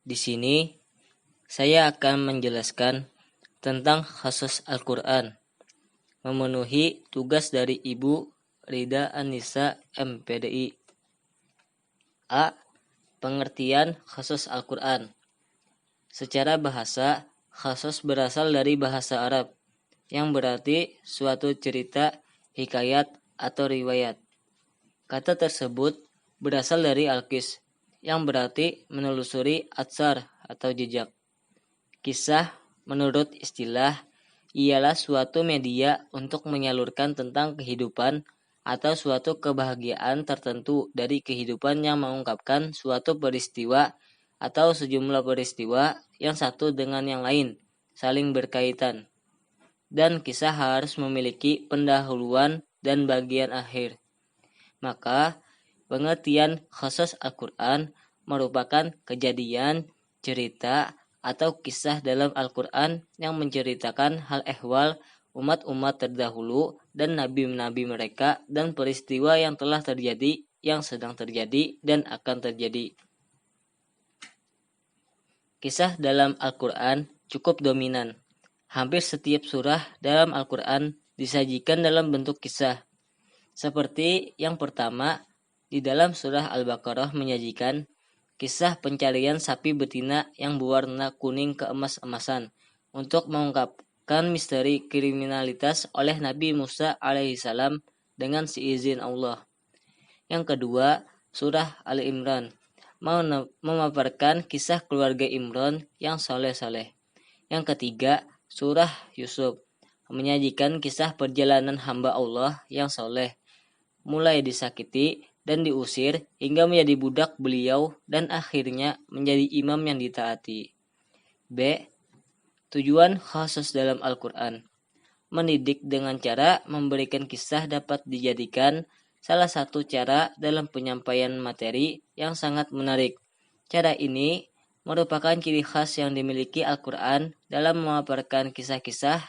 Di sini saya akan menjelaskan tentang khusus Al-Quran, memenuhi tugas dari Ibu Rida Anissa MPDI. A. Pengertian khusus Al-Quran. Secara bahasa, khusus berasal dari bahasa Arab, yang berarti suatu cerita, hikayat, atau riwayat. Kata tersebut berasal dari Al-Qis, yang berarti menelusuri atsar atau jejak. Kisah, menurut istilah, ialah suatu media untuk menyalurkan tentang kehidupan atau suatu kebahagiaan tertentu dari kehidupan yang mengungkapkan suatu peristiwa atau sejumlah peristiwa yang satu dengan yang lain, saling berkaitan. Dan kisah harus memiliki pendahuluan dan bagian akhir. Maka, pengertian khusus Al-Quran merupakan kejadian, cerita, atau kisah dalam Al-Quran yang menceritakan hal ehwal umat-umat terdahulu dan nabi-nabi mereka dan peristiwa yang telah terjadi, yang sedang terjadi, dan akan terjadi. Kisah dalam Al-Quran cukup dominan. Hampir setiap surah dalam Al-Quran disajikan dalam bentuk kisah. Seperti yang pertama, di dalam surah Al-Baqarah menyajikan kisah pencarian sapi betina yang berwarna kuning keemas-emasan untuk mengungkapkan misteri kriminalitas oleh Nabi Musa alaihissalam dengan seizin Allah. Yang kedua, surah Ali Imran memaparkan kisah keluarga Imran yang soleh-soleh. Yang ketiga, surah Yusuf menyajikan kisah perjalanan hamba Allah yang soleh, mulai disakiti dan diusir hingga menjadi budak beliau dan akhirnya menjadi imam yang ditaati. B. Tujuan khusus dalam Al-Quran. Mendidik dengan cara memberikan kisah dapat dijadikan salah satu cara dalam penyampaian materi yang sangat menarik. Cara ini merupakan ciri khas yang dimiliki Al-Quran dalam memaparkan kisah-kisah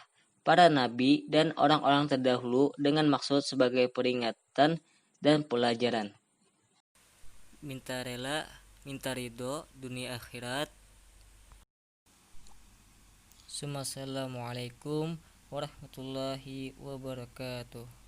para nabi dan orang-orang terdahulu dengan maksud sebagai peringatan dan pelajaran. Minta rela, minta ridho, dunia akhirat. Assalamualaikum warahmatullahi wabarakatuh.